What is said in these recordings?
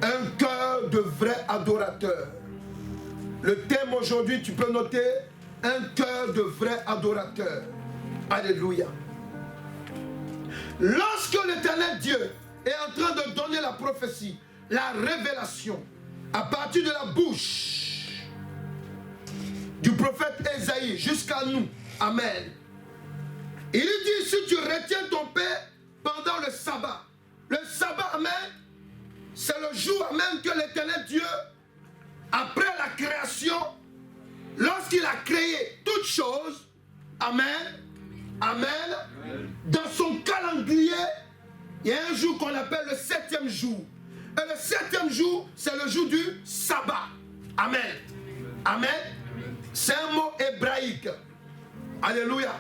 Un cœur de vrai adorateur. Le thème aujourd'hui, tu peux noter, un cœur de vrai adorateur. Alléluia. Lorsque l'Éternel Dieu est en train de donner la prophétie, la révélation, à partir de la bouche du prophète Ésaïe jusqu'à nous, amen. Il dit, si tu retiens ton père pendant le sabbat, amen, c'est le jour, amen, que l'Éternel Dieu, après la création, lorsqu'il a créé toutes choses, amen, dans son calendrier, il y a un jour qu'on appelle le 7e jour. Et le 7e jour, c'est le jour du sabbat. Amen. Amen. C'est un mot hébraïque. Alléluia.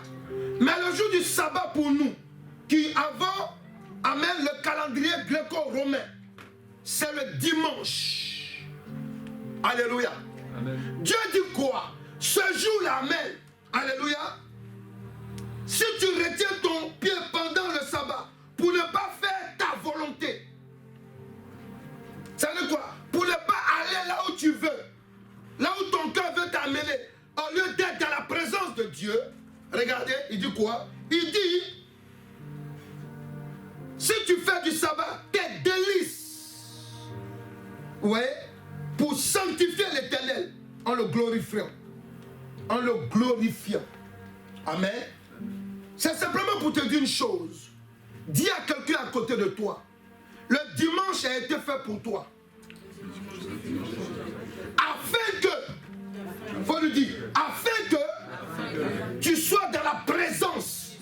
Mais le jour du sabbat pour nous, qui avant, amen, le calendrier gréco-romain, c'est le dimanche. Alléluia. Amen. Dieu dit quoi? Ce jour-là, amen. Alléluia. Si tu retiens ton pied pendant le sabbat pour ne pas faire ta volonté, ça veut dire quoi? Pour ne pas aller là où tu veux, là où ton cœur veut t'amener, au lieu d'être dans la présence de Dieu, regardez, il dit quoi? Il dit, si tu fais du sabbat tes délices, ouais, pour sanctifier l'Éternel, en le glorifiant, amen. C'est simplement pour te dire une chose. Dis à quelqu'un à côté de toi, le dimanche a été fait pour toi. Afin que, faut lui dire, afin que tu sois dans la présence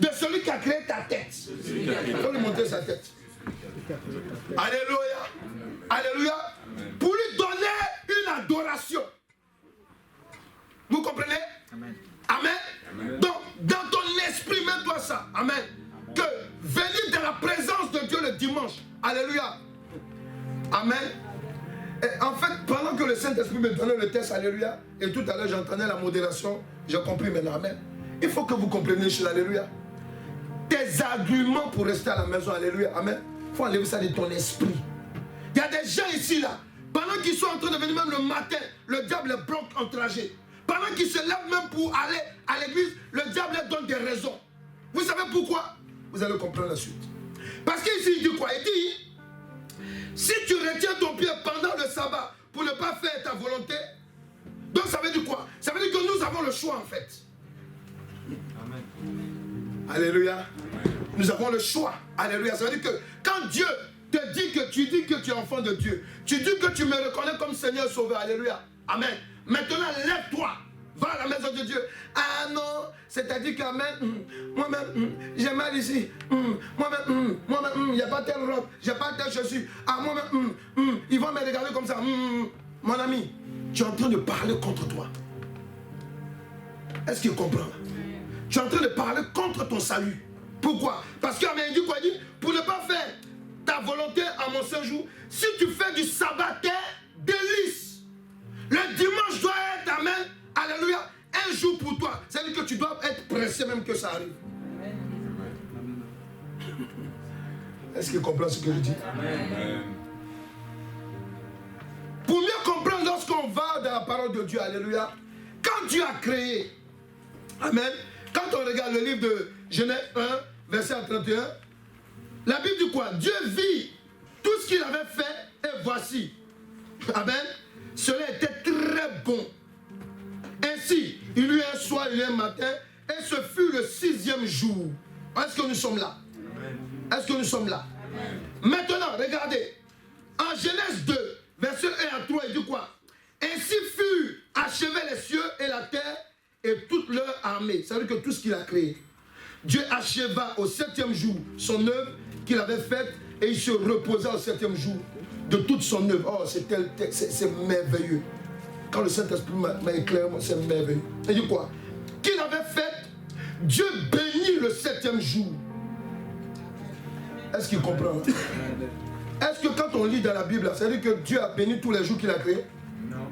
de celui qui a créé ta tête. Il faut lui montrer sa tête. Alléluia. Alléluia. Pour lui donner une adoration. Vous comprenez? Amen. Amen. Donc, dans ton esprit, mets-toi ça. Amen. Que venir dans la présence de Dieu le dimanche. Alléluia. Amen. Et en fait, pendant que le Saint-Esprit me donnait le texte, alléluia, et tout à l'heure j'entendais la modération, j'ai compris maintenant. Amen. Il faut que vous compreniez, alléluia. Tes arguments pour rester à la maison, alléluia. Amen. Il faut enlever ça de ton esprit. Il y a des gens ici, là, pendant qu'ils sont en train de venir même le matin, le diable les bloque en trajet. Pendant qu'ils se lèvent même pour aller à l'église, le diable leur donne des raisons. Vous savez pourquoi? Vous allez comprendre la suite. Parce qu'ici, il dit quoi? Il dit, si tu retiens ton pied pendant le sabbat pour ne pas faire ta volonté, donc ça veut dire quoi? Ça veut dire que nous avons le choix en fait. Amen. Alléluia. Nous avons le choix. Alléluia. Ça veut dire que quand Dieu te dit que tu dis que tu es enfant de Dieu, tu dis que tu me reconnais comme Seigneur Sauveur. Alléluia. Amen. Maintenant, lève-toi. Va à la maison de Dieu. Ah non, c'est-à-dire qu'amen, moi-même, j'ai mal ici. Moi-même, il n'y a pas telle robe, j'ai pas telle chaussure. Ah, moi-même, ils vont me regarder comme ça. Mon ami, tu es en train de parler contre toi. Est-ce qu'il comprend? Tu es en train de parler contre ton salut. Pourquoi? Parce qu'Amen dit quoi? Il dit, pour ne pas faire ta volonté à mon séjour, si tu fais du sabbat tes délices, le dimanche doit être, amen, alléluia, un jour pour toi. C'est-à-dire que tu dois être pressé même que ça arrive. Est-ce qu'il comprend ce que je dis? Amen. Pour mieux comprendre lorsqu'on va dans la parole de Dieu, alléluia, quand Dieu a créé, amen, quand on regarde le livre de Genèse 1, verset 31, la Bible dit quoi? Dieu vit tout ce qu'il avait fait et voici, amen, cela était très bon. Ainsi, il y eut un soir, il y eut un matin, et ce fut le 6e jour. Est-ce que nous sommes là? Est-ce que nous sommes là? Amen. Maintenant, regardez, en Genèse 2, verset 1 à 3, il dit quoi? Ainsi fut achevé les cieux et la terre et toute leur armée. Ça veut dire que tout ce qu'il a créé. Dieu acheva au 7e jour son œuvre qu'il avait faite et il se reposa au 7e jour de toute son œuvre. Oh, c'est merveilleux. Quand le Saint-Esprit m'a éclairé, c'est merveilleux. Il dit quoi? Qu'il avait fait, Dieu bénit le 7e jour. Est-ce qu'il comprend? Est-ce que quand on lit dans la Bible, ça veut dire que Dieu a béni tous les jours qu'il a créés? Non.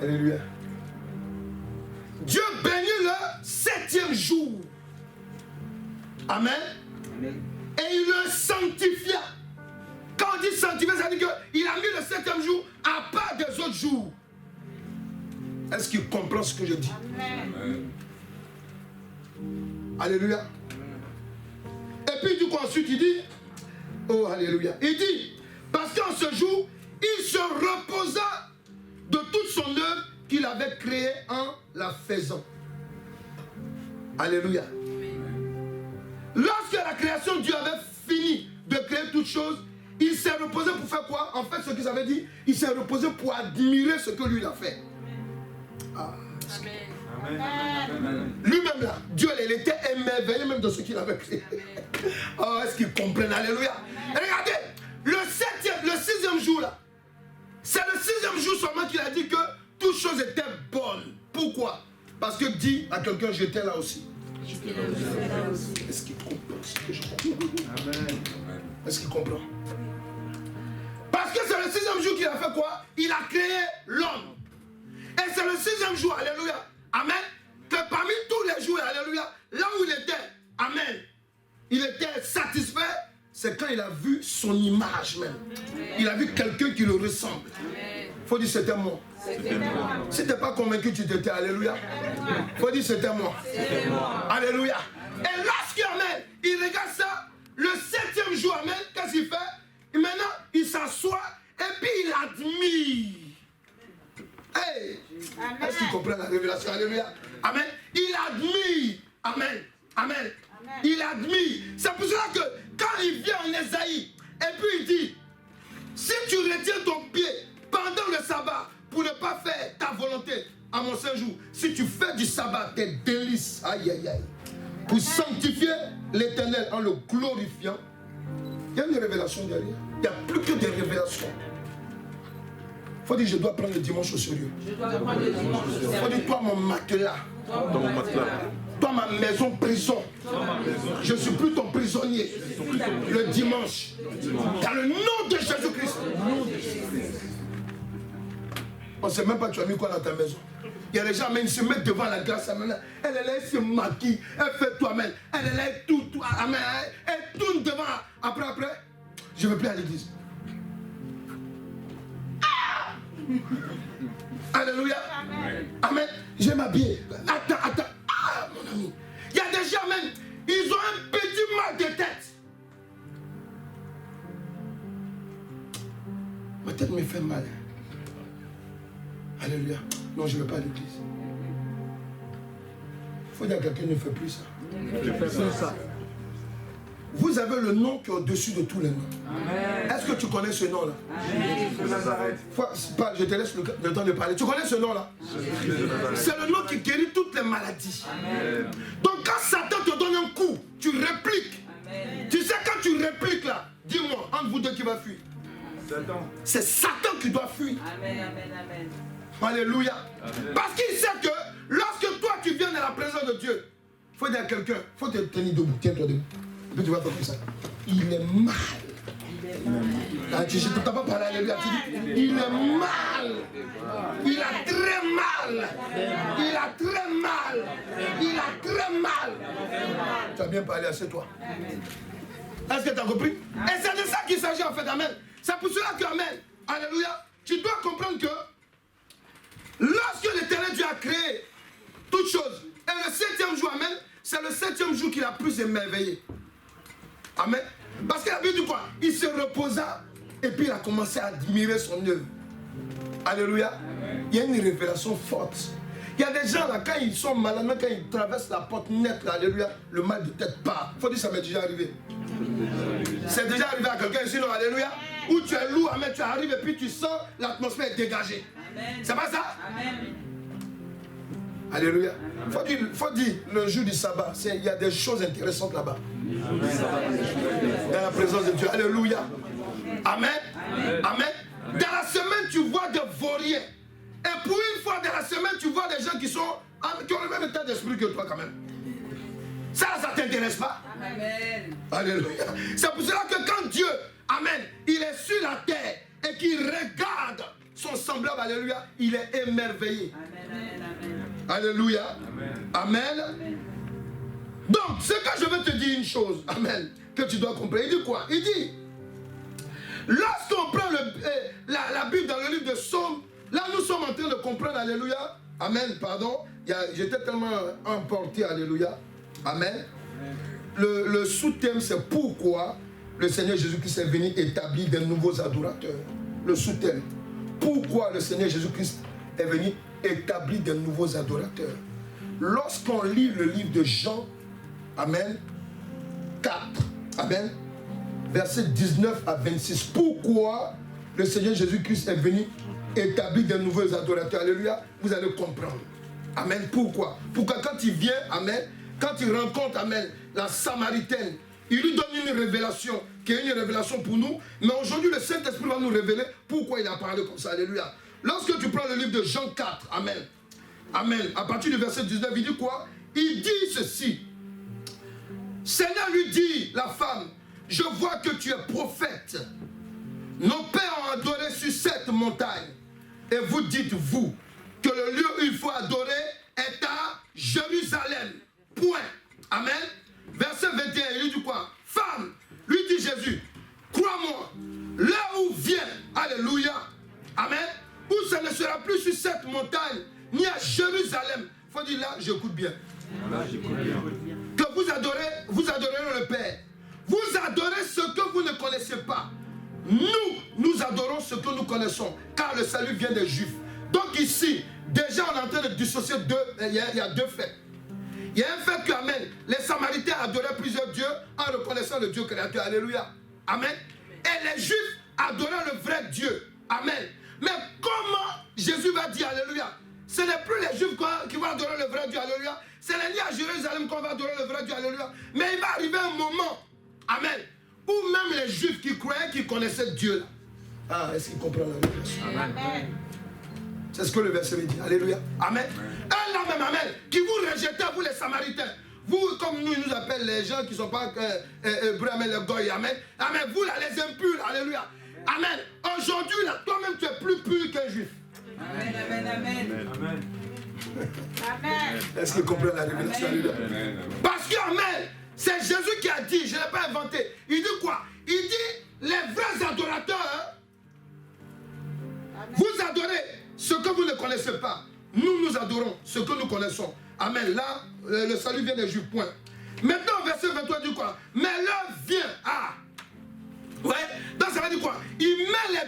Alléluia. Dieu bénit le 7e jour. Amen. Amen. Et il le sanctifie. C'est-à-dire qu'il a mis le 7e jour à part des autres jours. Est-ce qu'il comprend ce que je dis? Amen. Alléluia. Et puis du coup ensuite il dit, oh alléluia, il dit, parce qu'en ce jour, il se reposa de toute son œuvre qu'il avait créée en la faisant. Alléluia. Lorsque la création, Dieu avait fini de créer toutes choses, il s'est reposé pour faire quoi? En fait, ce qu'ils avaient dit, il s'est reposé pour admirer ce que lui a fait. Ah. Lui-même là, Dieu, il était émerveillé même de ce qu'il avait créé. Oh, est-ce qu'ils comprennent? Alléluia. Et regardez, le 6e jour là, c'est le 6e jour seulement qu'il a dit que toutes choses étaient bonnes. Pourquoi? Parce que dit à quelqu'un, j'étais là aussi. Est-ce qu'il comprend ce que je comprends? Est-ce qu'il comprend? Parce que c'est le 6e jour qu'il a fait quoi? Il a créé l'homme. Et c'est le 6e jour, alléluia, amen, que parmi tous les jours, alléluia, là où il était, amen, il était satisfait, c'est quand il a vu son image même. Il a vu quelqu'un qui le ressemble. Il faut dire c'était moi. Si tu n'es pas convaincu, tu t'étais, alléluia. Il faut dire c'était moi. Alléluia. Et lorsqu'il, amen, il regarde ça, le 7e jour, amen, qu'est-ce qu'il fait? Et maintenant, il s'assoit et puis il admire. Hey. Est-ce qu'il comprend la révélation? Alléluia. Amen. Il admire. Amen. Amen. Il admire. C'est pour cela que quand il vient en Ésaïe et puis il dit, si tu retiens ton pied pendant le sabbat pour ne pas faire ta volonté à mon saint jour, si tu fais du sabbat tes délices, aïe aïe aïe, pour sanctifier l'Éternel en le glorifiant, il y a une révélation derrière. Il n'y a plus que des révélations. Il faut dire, je dois prendre le dimanche au sérieux. Il faut dire, toi mon matelas. Toi ma maison prison. Je ne suis plus ton prisonnier. Le dimanche. Dans le nom de Jésus-Christ. On ne sait même pas tu as mis quoi dans ta maison. Il y a des gens, mais ils se mettent devant la glace. Elle est là, elle se maquille. Elle fait toi-même. Elle est là, tout. Amen. Elle tourne devant. Après, je ne veux plus à l'église. Alléluia. Amen. Je vais m'habiller. Attends. Ah, mon ami. Il y a des gens, même, ils ont un petit mal de tête. Ma tête me fait mal. Alléluia. Non, je ne vais pas à l'église. Il faut dire à quelqu'un ne fait plus ça. Vous avez le nom qui est au-dessus de tous les noms. Est-ce que tu connais ce nom-là? Je te laisse le temps de parler. Tu connais ce nom-là? C'est le nom qui guérit toutes les maladies. Amen. Donc quand Satan te donne un coup, tu répliques. Amen. Tu sais quand tu répliques là, dis-moi, entre vous deux qui va fuir? C'est Satan qui doit fuir. Amen. Alléluia. Amen. Parce qu'il sait que lorsque toi tu viens dans la présence de Dieu, il faut dire à quelqu'un, il faut te tenir debout, tiens-toi debout. Et puis tu vas faire comme ça. Il est mal. Ah, je ne t'ai pas parlé, alléluia. Il est mal. Il a très mal. Tu as bien parlé, assieds-toi. Est-ce que tu as compris? Et c'est de ça qu'il s'agit en fait, amen. C'est pour cela que, amen, alléluia, tu dois comprendre que lorsque l'Éternel Dieu a créé toutes choses, et le 7e jour, amen, c'est le 7e jour qu'il a plus émerveillé. Amen. Parce qu'il a vu du quoi? Il se reposa et puis il a commencé à admirer son œuvre. Alléluia. Amen. Il y a une révélation forte. Il y a des gens là, quand ils sont malades, quand ils traversent la porte nette, là, alléluia, le mal de tête part. Il faut dire que ça m'est déjà arrivé. C'est déjà arrivé à quelqu'un ici, non? Alléluia. Où tu es lourd, amen, tu arrives et puis tu sens l'atmosphère dégagée. C'est pas ça? Amen. Alléluia. Il faut dire le jour du sabbat, il y a des choses intéressantes là-bas. Dans la présence de Dieu. Alléluia. Amen. Amen. Dans la semaine, tu vois des vauriens. Et pour une fois dans la semaine, tu vois des gens qui ont le même état d'esprit que toi quand même. Ça ne t'intéresse pas? Amen. Alléluia. C'est pour cela que quand Dieu, amen, il est sur la terre et qu'il regarde son semblable, alléluia, il est émerveillé. Amen. Alléluia. Amen. Amen. Donc, ce que je veux te dire une chose, amen, que tu dois comprendre. Il dit quoi? Il dit, Lorsqu'on prend la Bible dans le livre de Psaume, là nous sommes en train de comprendre, alléluia, amen, pardon, j'étais tellement emporté, alléluia, amen. Le sous-thème c'est pourquoi le Seigneur Jésus-Christ est venu établir de nouveaux adorateurs. Le sous-thème, pourquoi le Seigneur Jésus-Christ est venu établir de nouveaux adorateurs. Lorsqu'on lit le livre de Jean, amen, 4, amen, versets 19 à 26, pourquoi le Seigneur Jésus-Christ est venu établir de nouveaux adorateurs, alléluia, vous allez comprendre. Amen, pourquoi? Pourquoi quand il vient, amen, quand il rencontre, amen, la Samaritaine, il lui donne une révélation, qui est une révélation pour nous, mais aujourd'hui le Saint-Esprit va nous révéler pourquoi il a parlé comme ça, alléluia. Lorsque tu prends le livre de Jean 4, amen, amen, à partir du verset 19, il dit quoi? Il dit ceci. Seigneur lui dit, la femme, je vois que tu es prophète. Nos pères ont adoré sur cette montagne. Et vous dites, vous, que le lieu où il faut adorer est à Jérusalem. Point. Amen. Verset 21, il dit quoi? Femme, lui dit Jésus, crois-moi, là où vient, alléluia, amen, où ça ne sera plus sur cette montagne, ni à Jérusalem. Il faut dire là, j'écoute bien. Là, j'écoute bien. Que vous adorez le Père. Vous adorez ce que vous ne connaissez pas. Nous adorons ce que nous connaissons, car le salut vient des Juifs. Donc ici, déjà on est en train de dissocier il y a deux faits. Il y a un fait que, amen, les Samaritains adoraient plusieurs dieux en reconnaissant le Dieu créateur, alléluia, amen. Et les Juifs adoraient le vrai Dieu, amen. Mais comment Jésus va dire, alléluia, ce n'est plus les Juifs qui vont adorer le vrai Dieu, alléluia. Ce n'est ni à Jérusalem qu'on va adorer le vrai Dieu, alléluia. Mais il va arriver un moment, amen, où même les Juifs qui croyaient qu'ils connaissaient Dieu, là. Ah, est-ce qu'ils comprennent la révélation? Amen. C'est ce que le verset dit, alléluia, amen. Un là même, amen, qui vous rejetez, vous les Samaritains. Vous, comme nous, ils nous appellent les gens qui ne sont pas hébreux, amen, les goy, amen. Amen, vous là, les impurs, alléluia. Amen. Aujourd'hui, là, toi-même, tu es plus pur qu'un Juif. Amen, amen, amen. Amen. Amen. Est-ce qu'ils comprennent la révélation? Amen. Parce que, amen, c'est Jésus qui a dit, je ne l'ai pas inventé. Il dit quoi? Il dit, les vrais adorateurs, vous adorez ce que vous ne connaissez pas. Nous adorons ce que nous connaissons. Amen. Là, le salut vient des Juifs, point. Maintenant, verset 23 dit quoi? Mais l'heure vient. Ah. Ouais. Donc ça veut dire quoi? Il met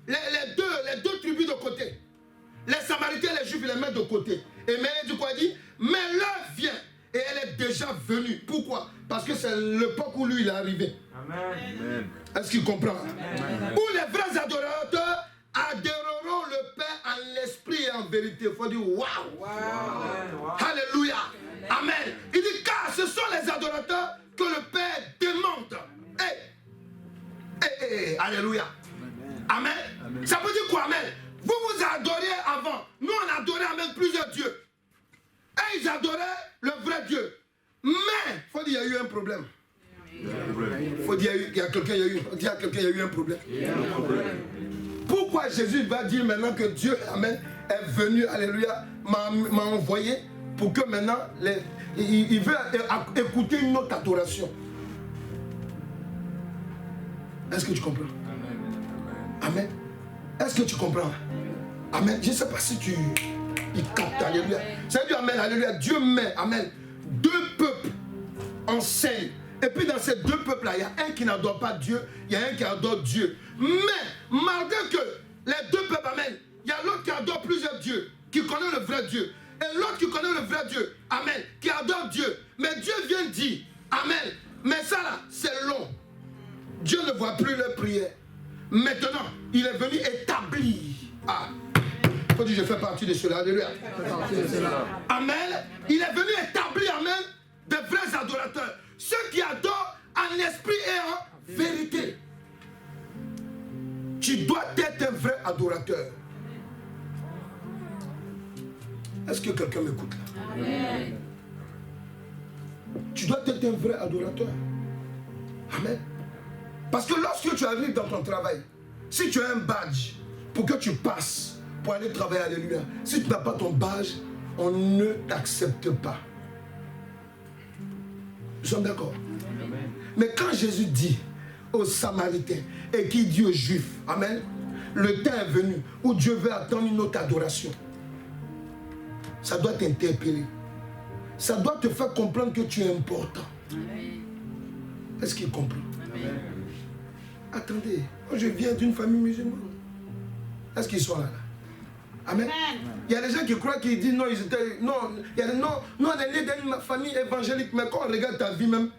les deux tribus de côté. Les Samaritains et les Juifs, il les met de côté. Et mais il dit quoi? Il dit, mais l'heure vient. Et elle est déjà venue. Pourquoi? Parce que c'est l'époque où lui il est arrivé. Amen. Est-ce qu'il comprend? Amen. Où les vrais adorateurs adoreront le Père en l'esprit et en vérité. Il faut dire waouh. Alléluia. Amen. Il dit car ce sont les adorateurs que le Père demande. Alléluia. Amen. Amen. Ça veut dire quoi? Amen. Vous vous adoriez avant. Nous on adorait amen plusieurs dieux. Et ils adoraient le vrai Dieu. Mais il faut dire qu'il y a eu un problème. Il faut dire qu'il y a quelqu'un qui a eu un problème. Pourquoi Jésus va dire maintenant que Dieu, amen, est venu, alléluia, m'a envoyé pour que maintenant, il veut écouter une autre adoration. Est-ce que tu comprends? Amen. Amen. Est-ce que tu comprends? Amen. Je ne sais pas si il capte, alléluia. C'est Dieu, amen, alléluia. Dieu met, amen, deux peuples en scène. Et puis dans ces deux peuples-là, il y a un qui n'adore pas Dieu, il y a un qui adore Dieu. Mais malgré que les deux peuples, amen, il y a l'autre qui adore plusieurs dieux, qui connaît le vrai Dieu. Et l'autre qui connaît le vrai Dieu, amen, qui adore Dieu. Mais Dieu vient dire, amen, mais ça là, c'est long. Dieu ne voit plus leur prière. Maintenant, il est venu établir. Ah, il faut dire, je fais partie de cela, alléluia. Amen. Il est venu établir, amen, de vrais adorateurs. Ceux qui adorent en esprit et en vérité. Tu dois être un vrai adorateur. Est-ce que quelqu'un m'écoute là? Amen. Tu dois être un vrai adorateur. Amen. Parce que lorsque tu arrives dans ton travail, si tu as un badge pour que tu passes pour aller travailler, alléluia, si tu n'as pas ton badge, on ne t'accepte pas. Nous sommes d'accord? Mais quand Jésus dit, aux Samaritains et qui dit aux Juifs, amen, le temps est venu où Dieu veut attendre une autre adoration. Ça doit t'interpeller. Ça doit te faire comprendre que tu es important. Est-ce qu'il comprend? Amen. Attendez, moi je viens d'une famille musulmane. Est-ce qu'ils sont là? Amen. Il y a des gens qui croient qu'ils disent non, ils étaient. Non, il y a des non, on est né d'une famille évangélique, mais quand on regarde ta vie même,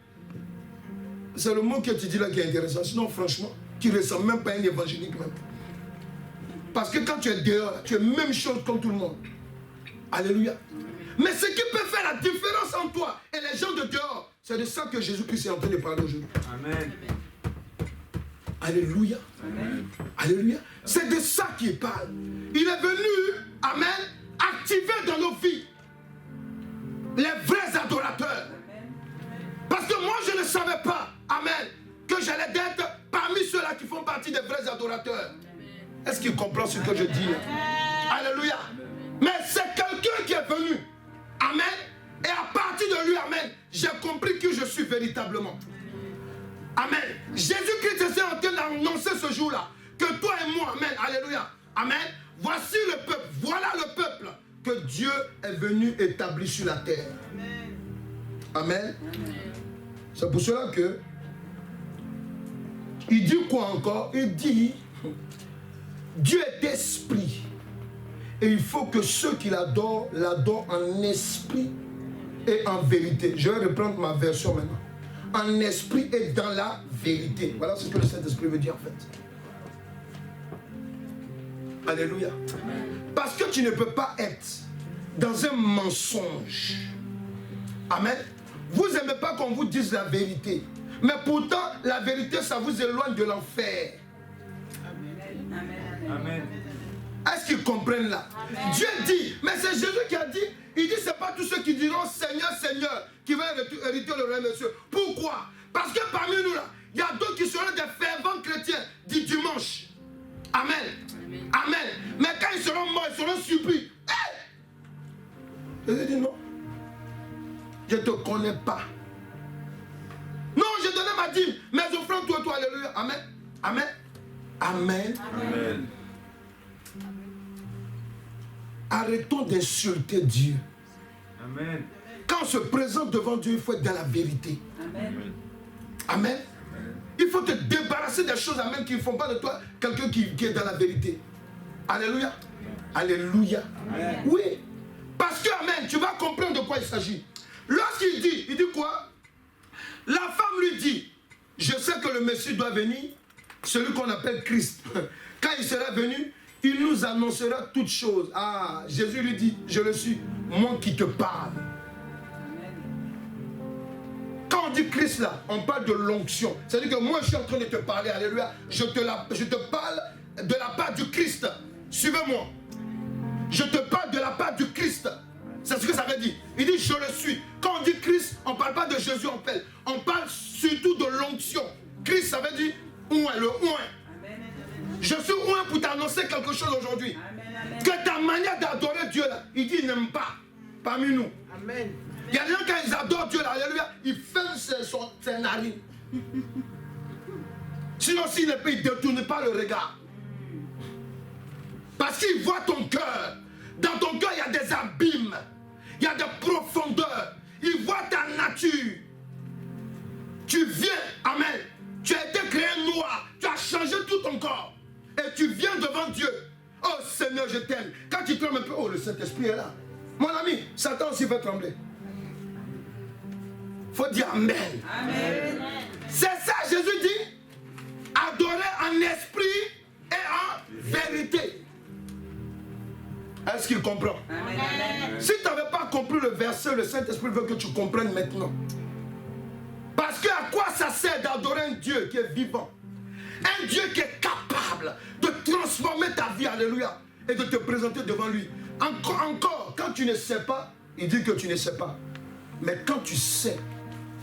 c'est le mot que tu dis là qui est intéressant. Sinon, franchement, tu ne ressembles même pas à un évangélique même. Parce que quand tu es dehors, tu es même chose comme tout le monde. Alléluia. Mais ce qui peut faire la différence entre toi et les gens de dehors, c'est de ça que Jésus-Christ est en train de parler aujourd'hui. Amen. Alléluia. Amen. Alléluia. C'est de ça qu'il parle. Il est venu, amen, activer dans nos vies les vrais adorateurs. Parce que moi, je ne savais pas, amen, que j'allais être parmi ceux-là qui font partie des vrais adorateurs. Est-ce qu'il comprend ce que je dis? Alléluia. Mais c'est quelqu'un qui est venu, amen, et à partir de lui, amen, j'ai compris que je suis véritablement. Amen. Jésus-Christ est en train d'annoncer ce jour-là que toi et moi, amen, alléluia, amen, voici le peuple, voilà le peuple que Dieu est venu établir sur la terre. Amen. C'est pour cela que il dit quoi encore? Il dit Dieu est esprit et il faut que ceux qui l'adorent en esprit et en vérité. Je vais reprendre ma version maintenant. En esprit et dans la vérité. Voilà ce que le Saint-Esprit veut dire en fait. Alléluia. Parce que tu ne peux pas être dans un mensonge. Amen. Vous n'aimez pas qu'on vous dise la vérité. Mais pourtant, la vérité, ça vous éloigne de l'enfer. Amen. Amen. Est-ce qu'ils comprennent là? Amen. Dieu dit, mais c'est Jésus qui a dit, il dit, c'est pas tous ceux qui diront Seigneur, Seigneur, qui vont hériter le royaume des cieux. Pourquoi? Parce que parmi nous là, il y a d'autres qui seront des fervents chrétiens du dimanche. Amen. Amen. Amen. Mais quand ils seront morts, ils seront surpris. Hey! Jésus dit non. Je ne te connais pas. Non, je donnais ma dîme, mes offrandes, toi, alléluia. Amen. Amen. Amen. Amen. Arrêtons d'insulter Dieu. Amen. Quand on se présente devant Dieu, il faut être dans la vérité. Amen. Amen. Amen. Il faut te débarrasser des choses, amen, qui ne font pas de toi quelqu'un qui est dans la vérité. Alléluia. Alléluia. Amen. Oui. Parce que, amen, tu vas comprendre de quoi il s'agit. Lorsqu'il dit, il dit quoi? La femme lui dit, je sais que le Messie doit venir, celui qu'on appelle Christ. Quand il sera venu, il nous annoncera toutes choses. Ah, Jésus lui dit, je le suis, moi qui te parle. Quand on dit Christ là, on parle de l'onction. C'est-à-dire que moi je suis en train de te parler, alléluia. Je te parle de la part du Christ. Suivez-moi. Je te parle de la part du Christ. C'est ce que ça veut dire. Il dit je le suis. Quand on dit Christ, on ne parle pas de Jésus en fait. On parle surtout de l'onction. Christ, ça veut dire ouin, le ouin. Je suis ouin pour t'annoncer quelque chose aujourd'hui. Que ta manière d'adorer Dieu là, il dit il n'aime pas parmi nous. Amen. Il y a des gens quand ils adorent Dieu là, alléluia, ils ferment ses narines. Sinon s'il ne peut, il ne détourne pas le regard. Parce qu'il voit ton cœur. Dans ton cœur, il y a des abîmes. Il y a des profondeurs. Il voit ta nature. Tu viens, amen. Tu as été créé noir. Tu as changé tout ton corps. Et tu viens devant Dieu. Oh Seigneur, je t'aime. Quand tu trembles un peu, oh le Saint-Esprit est là. Mon ami, Satan aussi fait trembler. Il faut dire Amen. Amen. C'est ça, Jésus dit. Adorer en esprit et en vérité. Est-ce qu'il comprend? Amen. Si tu n'avais pas compris le verset, le Saint-Esprit veut que tu comprennes maintenant. Parce que à quoi ça sert d'adorer un Dieu qui est vivant? Un Dieu qui est capable de transformer ta vie, alléluia, et de te présenter devant lui. Encore, quand tu ne sais pas, il dit que tu ne sais pas. Mais quand tu sais,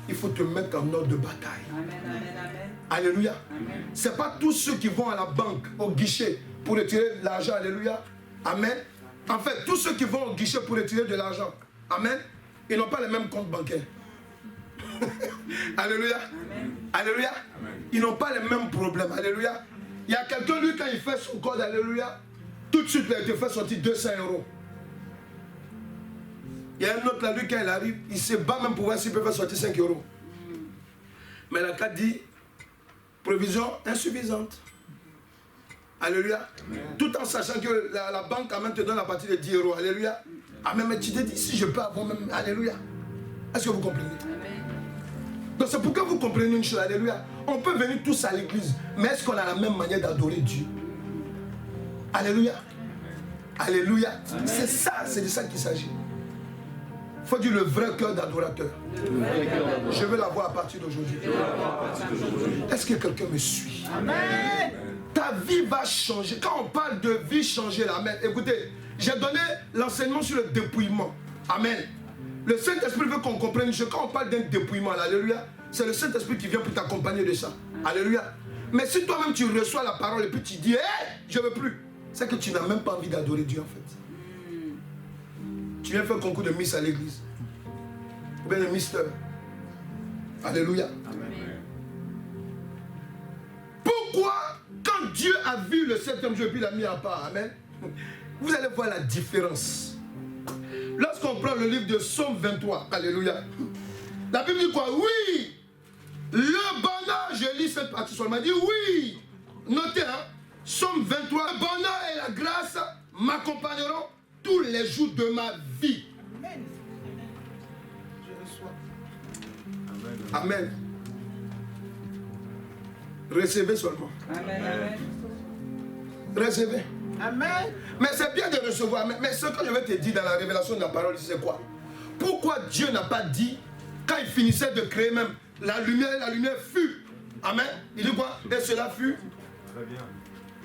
il faut te mettre en ordre de bataille. Amen, amen, amen. Alléluia. Ce n'est pas tous ceux qui vont à la banque, au guichet, pour retirer de l'argent, alléluia. Amen. En fait, tous ceux qui vont au guichet pour retirer de l'argent, amen, ils n'ont pas les mêmes comptes bancaires. Alléluia. Amen. Alléluia. Ils n'ont pas les mêmes problèmes. Alléluia. Il y a quelqu'un, lui, quand il fait son code, alléluia, tout de suite, il te fait sortir 200 €. Il y a un autre là, lui, quand il arrive, il se bat même pour voir s'il peut faire sortir 5 €. Mais la carte dit, provision insuffisante. Alléluia. Tout en sachant que la banque quand même te donne la partie de 10 €. Alléluia. Amen. Mais tu te dis, si je peux avoir même. Alléluia. Est-ce que vous comprenez? Donc c'est pourquoi vous comprenez une chose. Alléluia. On peut venir tous à l'église. Mais est-ce qu'on a la même manière d'adorer Dieu? Alléluia. Alléluia. C'est ça, c'est de ça qu'il s'agit. Il faut dire le vrai cœur d'adorateur. Je veux l'avoir à partir d'aujourd'hui. Est-ce que quelqu'un me suit? Amen. Ta vie va changer. Quand on parle de vie changée, amen. Écoutez, j'ai donné l'enseignement sur le dépouillement. Amen. Le Saint-Esprit veut qu'on comprenne une chose. Quand on parle d'un dépouillement, alléluia, c'est le Saint-Esprit qui vient pour t'accompagner de ça. Alléluia. Mais si toi-même tu reçois la parole et puis tu dis, hey, je ne veux plus, c'est que tu n'as même pas envie d'adorer Dieu en fait. Tu viens faire concours de Miss à l'église. Ou bien de Mister. Alléluia. Amen. Pourquoi, quand Dieu a vu le 7e jour et puis l'a mis à part, amen, vous allez voir la différence. Lorsqu'on prend le livre de Psaume 23, alléluia, la Bible dit quoi? Oui, le bonheur, je lis cette partie seulement, il dit oui, notez, hein, Psaume 23, le bonheur et la grâce m'accompagneront tous les jours de ma vie. Amen. Je reçois. Amen. Recevez seulement. Amen. Recevez. Amen. Mais c'est bien de recevoir. Mais ce que je vais te dire dans la révélation de la parole, c'est quoi? Pourquoi Dieu n'a pas dit, quand il finissait de créer même la lumière fut. Amen. Il dit quoi? Et cela fut. Très bien.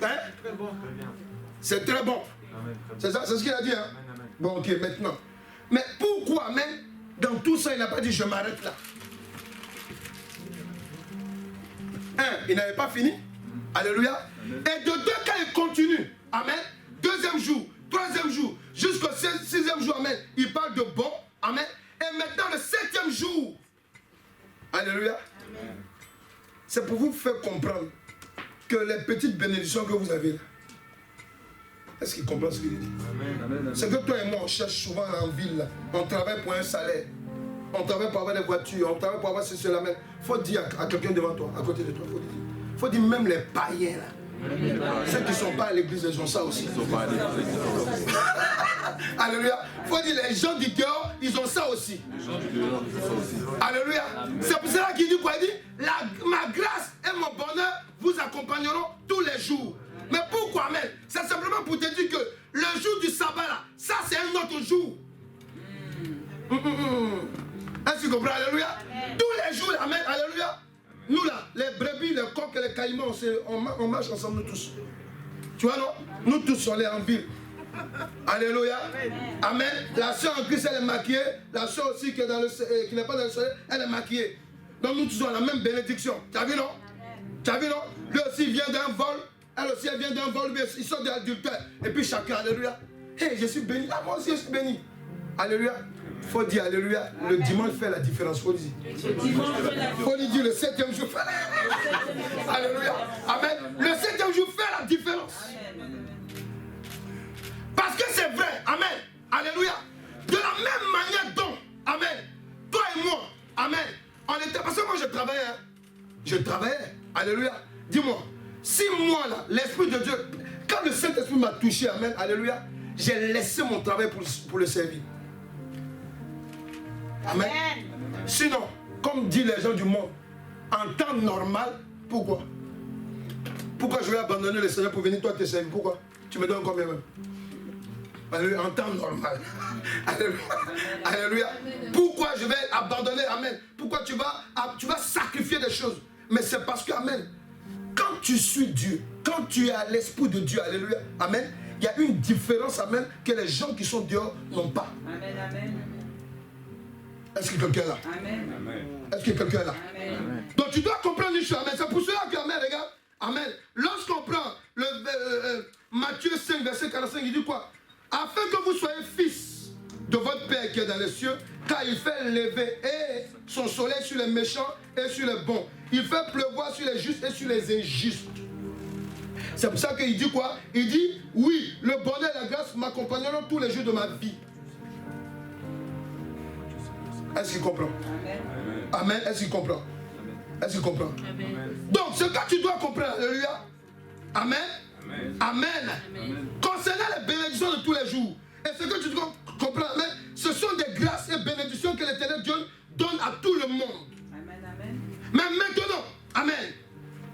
Hein? Très bon. Très bien. C'est très bon. C'est ça, c'est ce qu'il a dit. Hein? Amen. Bon, ok, maintenant. Mais pourquoi même, dans tout ça, il n'a pas dit je m'arrête là? Il n'avait pas fini. Alléluia. Et de deux, quand il continue, amen, 2e jour, 3e jour, jusqu'au 6e jour, amen, il parle de bon, amen. Et maintenant, le 7e jour, alléluia, c'est pour vous faire comprendre que les petites bénédictions que vous avez là, est-ce qu'il comprend ce qu'il dit? C'est que toi et moi, on cherche souvent en ville, là. On travaille pour un salaire. On travaille pour avoir des voitures, on travaille pour avoir ceci, cela. Il faut dire à quelqu'un devant toi, à côté de toi, il faut dire même les païens là. Ceux qui ne sont pas à l'église, ils ont ça aussi. Alléluia. Il faut dire les gens du dehors, ils ont ça aussi. Alléluia. C'est pour cela qu'il dit quoi? Il dit, ma grâce et mon bonheur vous accompagneront tous les jours. Mais pourquoi même? C'est simplement pour te dire que le jour du sabbat là, ça c'est un autre jour. Est-ce que tu comprends? Alléluia. Amen. Tous les jours, amen, alléluia. Nous là, les brebis, les coqs et les caïmans, on marche ensemble nous tous. Tu vois non? Nous tous on est en ville. Alléluia. Amen. La soeur en Christ elle est maquillée. La soeur aussi qui n'est pas dans le soleil, elle est maquillée. Donc nous tous on a la même bénédiction. Tu as vu non? Tu as vu non? Lui aussi vient d'un vol. Elle aussi elle vient d'un vol. Ils sont des adultères. Et puis chacun, alléluia. Hey, je suis béni. Ah, moi aussi je suis béni. Alléluia. Il faut dire alléluia, le dimanche fait la différence. Il faut dire. Il faut dire le 7e jour fait la différence. Alléluia. Amen. Le 7e jour fait la différence. Parce que c'est vrai. Amen. Alléluia. De la même manière dont, amen, toi et moi, amen, on était, parce que moi je travaillais. Hein. Je travaillais. Alléluia. Dis-moi, si moi là, l'Esprit de Dieu, quand le Saint-Esprit m'a touché, amen, alléluia, j'ai laissé mon travail pour le servir. Amen. Sinon, comme disent les gens du monde, en temps normal, pourquoi? Pourquoi je vais abandonner le Seigneur pour venir toi te servir? Pourquoi? Tu me donnes combien même? Alléluia. En temps normal. Alléluia. Alléluia. Pourquoi je vais abandonner? Amen. Pourquoi tu vas sacrifier des choses? Mais c'est parce que, amen, quand tu suis Dieu, quand tu es à l'Esprit de Dieu, alléluia, amen, il y a une différence, amen, que les gens qui sont dehors n'ont pas. Amen, amen. Est-ce que quelqu'un est là? Amen. Est-ce que quelqu'un est là? Amen. Donc tu dois comprendre une chose. Amen. C'est pour cela que, amen, regarde. Amen. Lorsqu'on prend le Matthieu 5, verset 45, il dit quoi? Afin que vous soyez fils de votre Père qui est dans les cieux, car il fait lever et son soleil sur les méchants et sur les bons. Il fait pleuvoir sur les justes et sur les injustes. C'est pour ça qu'il dit quoi? Il dit, oui, le bonheur et la grâce m'accompagneront tous les jours de ma vie. Est-ce qu'il comprend? Amen. Est-ce qu'il comprend? Est-ce qu'il comprend? Donc, ce que tu dois comprendre, alléluia. Amen. Amen. Concernant les bénédictions de tous les jours, et ce que tu dois comprendre, amen, ce sont des grâces et bénédictions que l'Éternel Dieu donne à tout le monde. Amen. Mais maintenant, amen,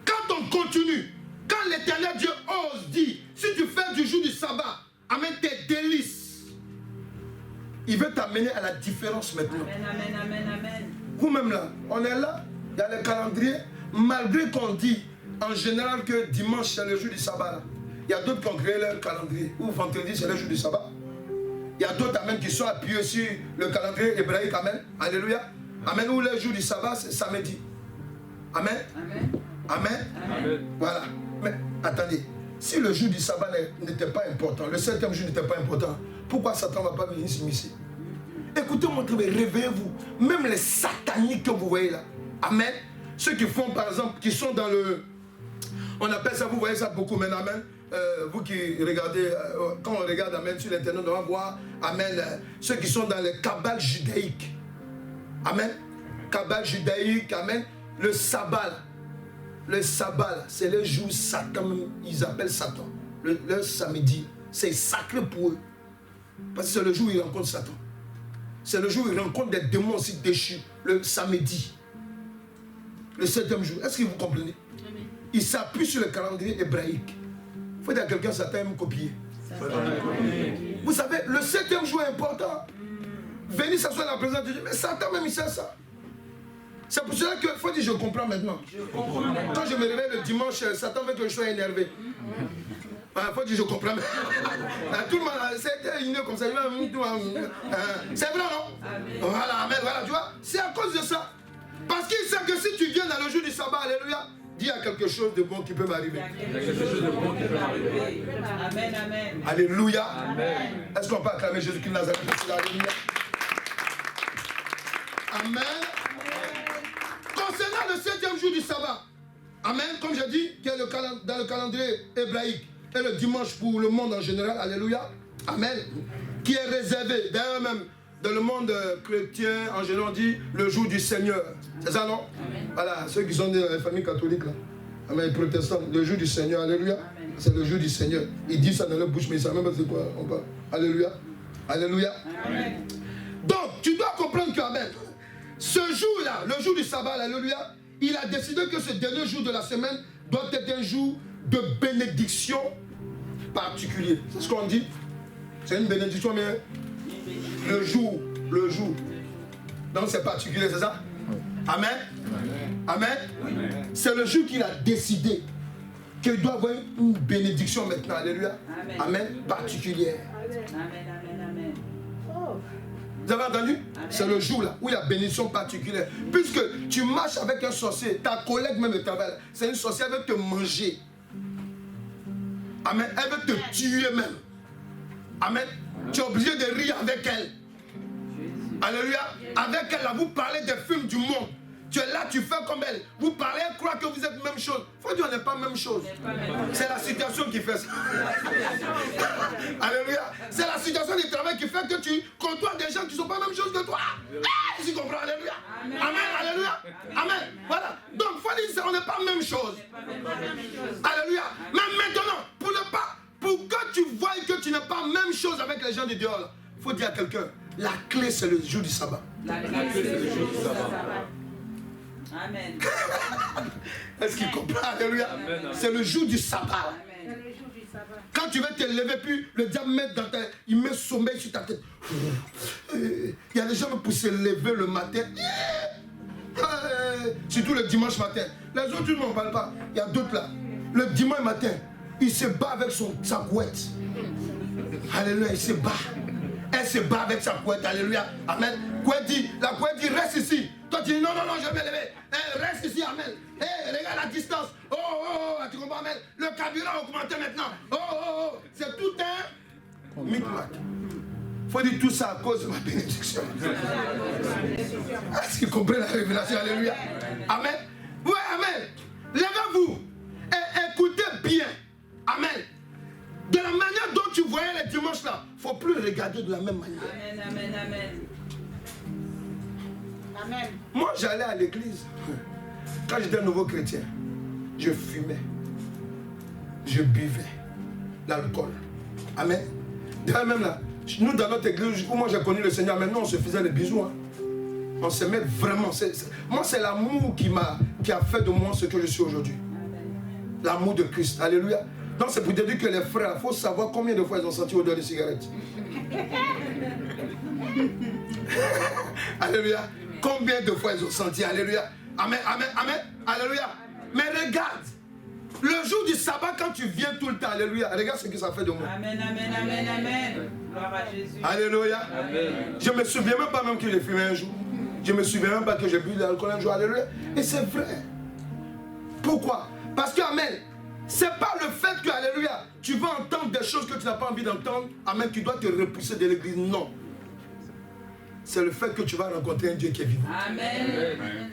quand on continue, quand l'Éternel Dieu ose dire, si tu fais du jour du sabbat, amen, tes délices, il veut t'amener à la différence maintenant. Amen. Vous-même là, on est là, il y a le calendrier, malgré qu'on dit en général que dimanche c'est le jour du sabbat. Là. Il y a d'autres qui ont créé leur calendrier, ou vendredi c'est le jour du sabbat. Il y a d'autres amen, qui sont appuyés sur le calendrier hébraïque, amen, alléluia, amen, où le jour du sabbat c'est samedi. Amen. Amen. Voilà. Mais attendez, si le jour du sabbat n'était pas important, le 7e jour n'était pas important, pourquoi Satan ne va pas venir s'immiscer? Écoutez mon travail, réveillez-vous. Même les sataniques que vous voyez là, amen, ceux qui font par exemple, qui sont dans le, on appelle ça, vous voyez ça beaucoup maintenant, amen, vous qui regardez, quand on regarde, amen, sur l'internet, on va voir, amen, ceux qui sont dans les kabbales judaïques, amen, kabbale judaïque, amen, le sabbat, c'est le jour Satan, ils appellent Satan, le samedi, c'est sacré pour eux, parce que c'est le jour où ils rencontrent Satan. C'est le jour où ils rencontrent des démons aussi déchus, le samedi, le 7e jour. Est-ce que vous comprenez? Ils s'appuient sur le calendrier hébraïque. Il faut dire à quelqu'un, Satan aime copier. Vous savez, le 7e jour est important. Venez s'asseoir dans la présence de Dieu, mais Satan même il sait ça. C'est pour cela qu'il faut dire je comprends maintenant. Quand je me réveille le dimanche, Satan veut que je sois énervé. Il faut dire je comprends. Tout le monde, c'est une comme ça. C'est vrai, non? Voilà, amen, voilà, tu vois. C'est à cause de ça. Parce qu'il sait que si tu viens dans le jour du sabbat, alléluia, dis à quelque chose de bon qui peut m'arriver. Amen. Alléluia. Est-ce qu'on peut acclamer Jésus-Christ de Nazareth? Alléluia. Amen. Concernant le 7e jour du sabbat, amen, comme j'ai dit, qui est dans le calendrier hébraïque, et le dimanche pour le monde en général, alléluia, amen, qui est réservé, d'ailleurs même, dans le monde chrétien, en général, on dit le jour du Seigneur. C'est ça, non? Amen. Voilà, ceux qui sont dans les familles catholiques, là, amen, les protestants, le jour du Seigneur, alléluia, c'est le jour du Seigneur. Ils disent ça dans leur bouche, mais ils ne savent même pas c'est quoi, on parle. Alléluia, alléluia. Amen. Donc, tu dois comprendre que, amen, ce jour-là, le jour du sabbat, alléluia, il a décidé que ce dernier jour de la semaine doit être un jour de bénédiction particulier. C'est ce qu'on dit. C'est une bénédiction, mais le jour. Donc c'est particulier, c'est ça? Amen. Amen. C'est le jour qu'il a décidé qu'il doit avoir une bénédiction maintenant. Alléluia. Amen. Particulière. Amen. Vous avez entendu? C'est le jour là où il y a bénédiction particulière. Puisque tu marches avec un sorcier, ta collègue même de travail, c'est une sorcière, elle veut te manger. Amen. Elle veut te tuer même. Amen. Tu es obligé de rire avec elle. Alléluia. Avec elle, là, vous parlez des films du monde. Tu es là, tu fais comme elle. Vous parlez, elle croit que vous êtes même chose. Il faut dire qu'on n'est pas même chose. C'est la situation qui fait ça. Alléluia. C'est la situation du travail qui fait que tu côtoies des gens qui ne sont pas la même chose que toi. Tu comprends? Alléluia. Amen. Alléluia. Amen. Voilà. Donc, il faut dire qu'on n'est pas la même chose. Alléluia. Mais maintenant, pour que tu vois que tu n'es pas la même chose avec les gens du dehors, il faut dire à quelqu'un, la clé c'est le jour du sabbat. La clé c'est le jour du sabbat. Amen. Est-ce qu'il comprend? Alléluia. C'est le jour du sabbat. Amen. Quand tu veux te lever, puis le diable il met sommeil sur ta tête. Il y a des gens pour se lever le matin. Surtout le dimanche matin. Les autres, tu ne m'en parles pas. Il y a d'autres là. Le dimanche matin, il se bat avec sa couette. Alléluia, il se bat. Elle se bat avec sa couette, alléluia, amen. La couette dit, reste ici. Toi tu dis, non, je vais me lever. Reste ici, amen. Regarde la distance. Tu comprends, amen. Le carburant a augmenté maintenant. C'est tout un micmac. faut dire tout ça à cause de ma bénédiction. Est-ce qu'ils comprennent la révélation? Alléluia. Amen. Oui, amen. Levez-vous et écoutez bien. Amen. De la manière dont tu voyais les dimanches là, il ne faut plus regarder de la même manière. Amen, amen, amen. Amen. Moi, j'allais à l'église. Quand j'étais un nouveau chrétien, je fumais. Je buvais l'alcool. Amen. D'ailleurs, même là, nous dans notre église, où moi j'ai connu le Seigneur, maintenant on se faisait les bisous. Hein. On s'aimait vraiment. Moi, c'est l'amour qui a fait de moi ce que je suis aujourd'hui. L'amour de Christ. Alléluia. Donc c'est pour te dire que les frères, il faut savoir combien de fois ils ont senti l'odeur de cigarette. Alléluia. Combien de fois ils ont senti. Alléluia. Amen, amen, amen. Alléluia. Mais regarde. Le jour du sabbat, quand tu viens tout le temps, alléluia, regarde ce que ça fait de moi. Amen, amen, amen, amen. Gloire à Jésus. Alléluia. Amen. Je ne me souviens même pas même que j'ai fumé un jour. Je ne me souviens même pas que j'ai bu de l'alcool un jour. Alléluia. Et c'est vrai. Pourquoi? Parce que, amen, ce n'est pas le fait que, alléluia, tu vas entendre des choses que tu n'as pas envie d'entendre. Amen, tu dois te repousser de l'église. Non. C'est le fait que tu vas rencontrer un Dieu qui est vivant. Amen.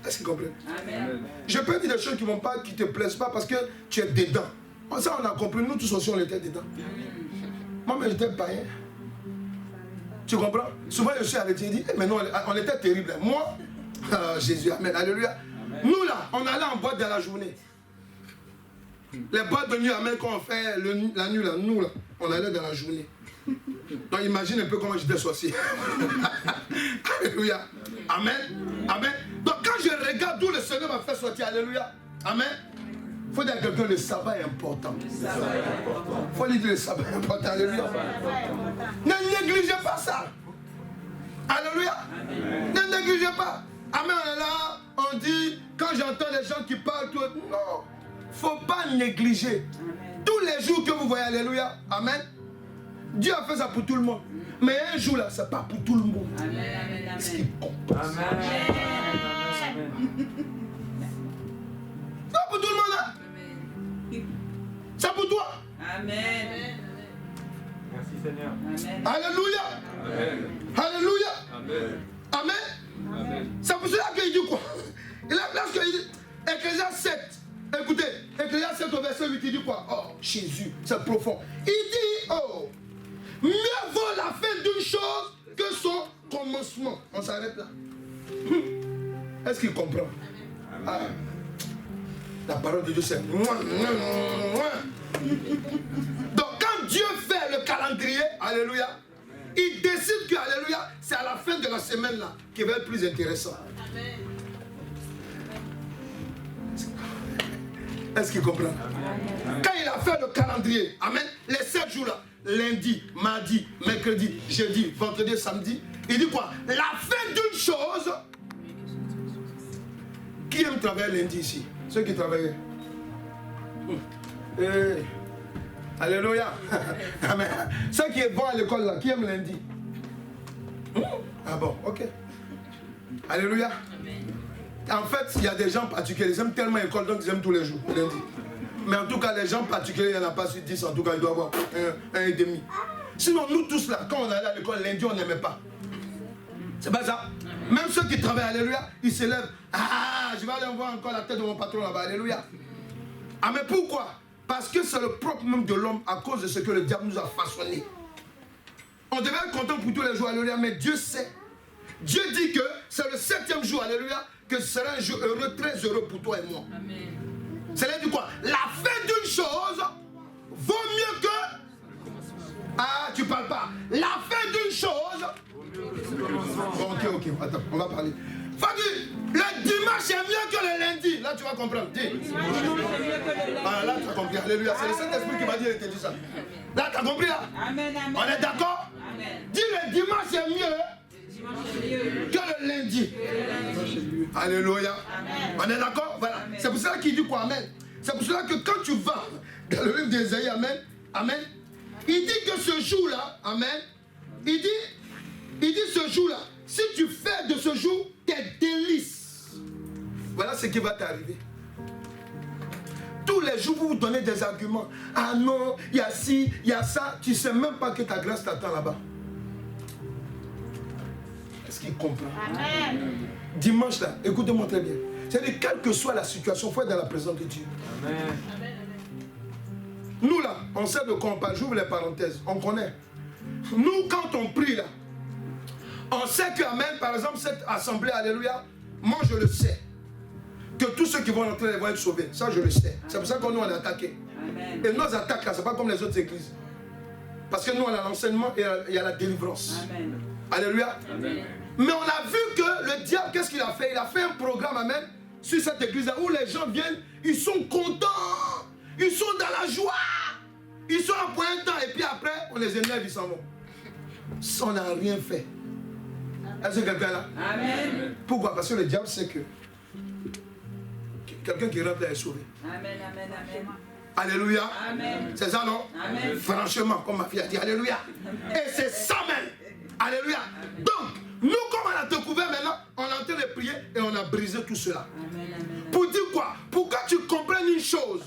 Est-ce que tu comprends? Amen. Je peux dire des choses qui ne te plaisent pas parce que tu es dedans. Ça, on a compris. Nous tous aussi, on était dedans. Moi, mais j'étais païen. Tu comprends? Souvent, je suis arrêté et dit, mais non, on était terrible. Moi, Jésus, amen, alléluia. Amen. Nous, là, on allait en boîte dans la journée. Les boîtes de nuit, amen, quand on fait la nuit, là, nous, là, on allait dans la journée. Donc, imagine un peu comment j'étais sorcier. Alléluia. Amen. Amen. Donc, quand je regarde d'où le Seigneur m'a fait sortir, alléluia. Amen. Il faut dire à quelqu'un, le sabbat est important. Il faut lui dire le sabbat est important. Alléluia. Ne négligez pas ça. Alléluia. Amen. Ne négligez pas. Amen. On est là, on dit, quand j'entends les gens qui parlent, tout, non. Il ne faut pas négliger. Amen. Tous les jours que vous voyez, alléluia. Amen. Dieu a fait ça pour tout le monde. Mais un jour là, ce n'est pas pour tout le monde. Amen, amen, amen. Ce qui compte. Amen. C'est pour tout le monde là. C'est pour toi. Amen. Merci Seigneur. Amen. Alléluia. Amen. Alléluia. Amen. Amen. Amen. C'est pour cela qu'il dit quoi? Lorsqu'il dit, Ecclésias 7, écoutez, Ecclésias 7 au verset 8, il dit quoi? Oh, Jésus, c'est profond. Il dit, oh, mieux vaut la fin d'une chose que son commencement. On s'arrête là. Est-ce qu'il comprend? Ah, la parole de Dieu, c'est... Donc, quand Dieu fait le calendrier, alléluia, il décide que, alléluia, c'est à la fin de la semaine là qui va être plus intéressant. Est-ce qu'il comprend? Quand il a fait le calendrier, amen, les 7 jours là, lundi, mardi, mercredi, jeudi, vendredi, samedi, il dit quoi? La fin d'une chose. Qui aime travailler lundi ici? Ceux qui travaillent. Alléluia. Amen. Ceux qui vont à l'école là, qui aiment lundi? Ah bon, ok. Alléluia. En fait, il y a des gens particuliers, ils aiment tellement l'école, donc ils aiment tous les jours, lundi. Mais en tout cas, les gens particuliers, il n'y en a pas sur 10, en tout cas, il doit y avoir un et demi. Sinon, nous tous là, quand on allait à l'école lundi, on n'aimait pas. C'est pas ça? Même ceux qui travaillent, alléluia, ils se lèvent. Ah, je vais aller voir encore la tête de mon patron là-bas, alléluia. Ah, mais pourquoi? Parce que c'est le propre même de l'homme à cause de ce que le diable nous a façonné. On devait être content pour tous les jours, alléluia, mais Dieu sait. Dieu dit que c'est le 7e jour, alléluia, que ce sera un jour heureux, très heureux pour toi et moi. Amen. Cela dit quoi? La fin d'une chose vaut mieux que... Ah, tu parles pas. La fin d'une chose... Ok, attends, on va parler. Fadi, le dimanche est mieux que le lundi. Là, tu vas comprendre. Dis. Ah, là, tu as compris. Alléluia. C'est le Saint-Esprit qui m'a dit de te dire ça. Là, tu as compris là? Amen, amen. On est d'accord? Dis, le dimanche est mieux que le lundi. Alléluia. Amen. On est d'accord? Voilà. C'est pour cela qu'il dit quoi? Amen. C'est pour cela que quand tu vas dans le livre d'Ésaïe, amen, amen, il dit que ce jour-là, amen, il dit ce jour-là, si tu fais de ce jour tes délices, voilà ce qui va t'arriver. tous les jours vous vous donnez des arguments. Ah non, il y a ci, il y a ça. Tu ne sais même pas que ta grâce t'attend là-bas. Est-ce qu'il comprend? Amen. Dimanche là, écoutez-moi très bien. C'est-à-dire, quelle que soit la situation, il faut être dans la présence de Dieu. Amen. Nous là, on sait de quoi on parle. J'ouvre les parenthèses, on connaît. Nous, quand on prie là, on sait que, amen, par exemple, cette assemblée, alléluia, moi je le sais. Que tous ceux qui vont entrer vont être sauvés. Ça, je le sais. C'est pour ça que nous, on est attaqués. Amen. Et nos attaques là, ce n'est pas comme les autres églises. Parce que nous, on a l'enseignement et il y a la délivrance. Amen. Alléluia. Amen. Mais on a vu que le diable, qu'est-ce qu'il a fait? Il a fait un programme, amen, sur cette église-là, où les gens viennent, ils sont contents, ils sont dans la joie, ils sont là pour un temps, et puis après, on les énerve, ils s'en vont. Ça, on n'a rien fait. Est-ce que quelqu'un là? Amen. Pourquoi? Parce que le diable sait que quelqu'un qui rentre là est sauvé. Amen. Amen. Amen. Alléluia. Amen. C'est ça, non? Amen. Franchement, comme ma fille a dit, alléluia. Et c'est ça même. Alléluia. Donc, nous, comme on a découvert maintenant, on est en train de prier et on a brisé tout cela. Amen. Amen. Pour dire quoi? Pour que tu comprennes une chose.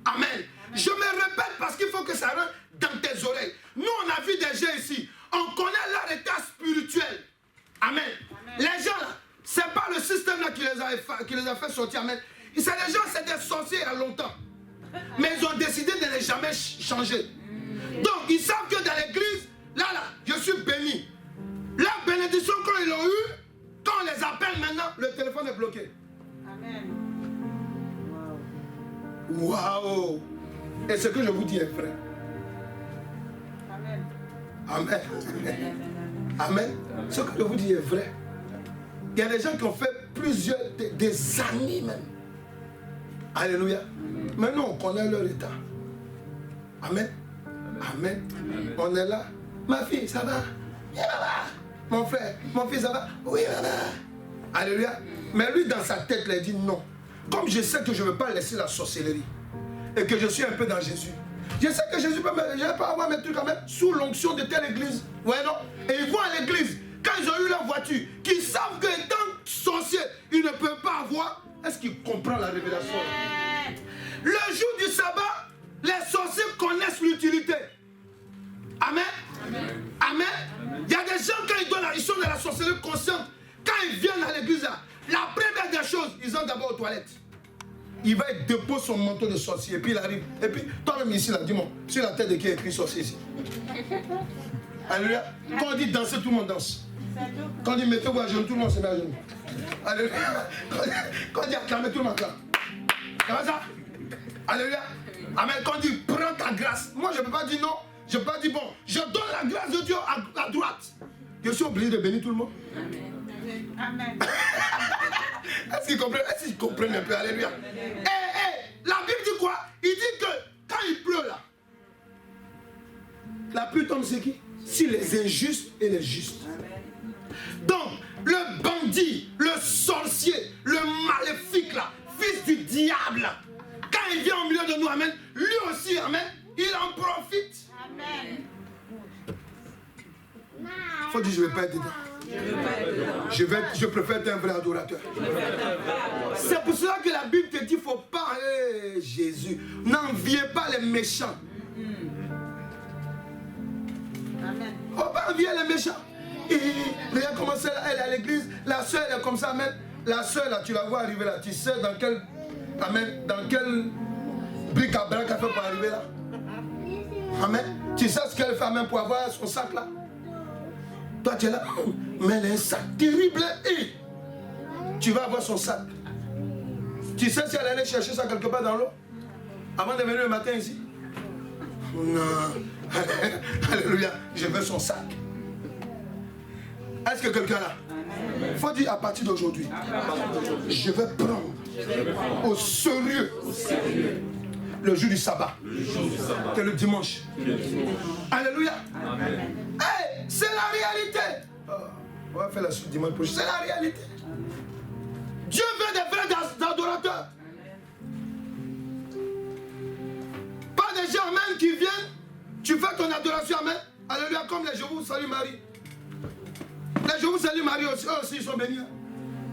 Amen. Je me répète parce qu'il faut que ça rentre dans tes oreilles. Nous, on a vu des gens ici. On connaît leur état spirituel. Amen. Les gens là, c'est pas le système là qui les a fait sortir. Amen. C'est des gens, c'est des sorciers il y a longtemps. Mais ils ont décidé de ne jamais changer. Donc, ils savent que dans l'église, là, je suis béni. La bénédiction, quand ils l'ont eu, quand on les appelle maintenant, le téléphone est bloqué. Amen. Waouh! Et ce que je vous dis est vrai. Amen. Amen. Amen. Ce que je vous dis est vrai. Il y a des gens qui ont fait des années même. Alléluia. Maintenant, on connaît leur état. Amen. Amen. On est là. Ma fille, ça va? Oui, maman. Mon frère, mon fils, ça va? Oui, maman. Alléluia. Mais lui, dans sa tête, il a dit non. Comme je sais que je ne veux pas laisser la sorcellerie et que je suis un peu dans Jésus, je sais que Jésus peut avoir mes trucs quand même sous l'onction de telle église. Ouais, non? Et ils vont à l'église. Quand ils ont eu leur voiture, qu'ils savent que étant sorciers, ils ne peuvent pas avoir. Est-ce qu'ils comprennent la révélation? Le jour du sabbat, les sorciers connaissent l'utilité. Amen. Amen. Amen. Il y a des gens, quand ils sont dans la sorcellerie consciente, quand ils viennent à l'église, la première des choses, ils ont d'abord aux toilettes. Il va déposer son manteau de sorcier, et puis il arrive. Et puis, toi-même ici, là, dis-moi, sur la tête de qui est écrit sorcier ici? Alléluia. Quand on dit danser, tout le monde danse. Quand on dit mettez-vous à genoux, tout le monde se met à genoux. Alléluia. Quand on dit acclamer, tout le monde acclame. C'est pas ça? Alléluia. Amen. Quand on dit prends ta grâce, moi je ne peux pas dire non. Je ne peux pas dire bon, je donne la grâce de Dieu à droite. Je suis obligé de bénir tout le monde. Amen. Est-ce qu'ils comprennent un peu? Alléluia. La Bible dit quoi? Il dit que quand il pleut là, la pluie tombe c'est qui? Si les injustes et les justes. Donc, le bandit, le sorcier, le maléfique là, fils du diable, quand il vient au milieu de nous, amen, lui aussi, amen, il en profite. Amen. Il faut dire, je ne vais pas être dedans. Je préfère être un vrai adorateur. C'est pour cela que la Bible te dit, il ne faut pas, Jésus, n'enviez pas les méchants. Amen. Il ne faut pas envier les méchants. Et regarde comment elle est à l'église, la soeur elle est comme ça, amen. La soeur là, tu la vois arriver là, tu sais dans quel, amen, dans quel bric-à-brac elle fait pour arriver là. Amen. Tu sais ce qu'elle fait même pour avoir son sac là. Toi tu es là, mais elle a un sac terrible et tu vas avoir son sac. Tu sais si elle allait chercher ça quelque part dans l'eau avant de venir le matin ici? Non. Alléluia, je veux son sac. Est-ce que quelqu'un là? Il faut dire à partir d'aujourd'hui, je vais prendre au sérieux le jour du sabbat, que le dimanche. Alléluia. Hey, c'est la réalité. On va faire la suite dimanche prochain. C'est la réalité. Dieu veut des vrais adorateurs. Pas des gens, amen, qui viennent, tu fais ton adoration, amen. Alléluia, comme les je vous salue Marie. Les je vous salue Marie aussi, eux aussi ils sont bénis.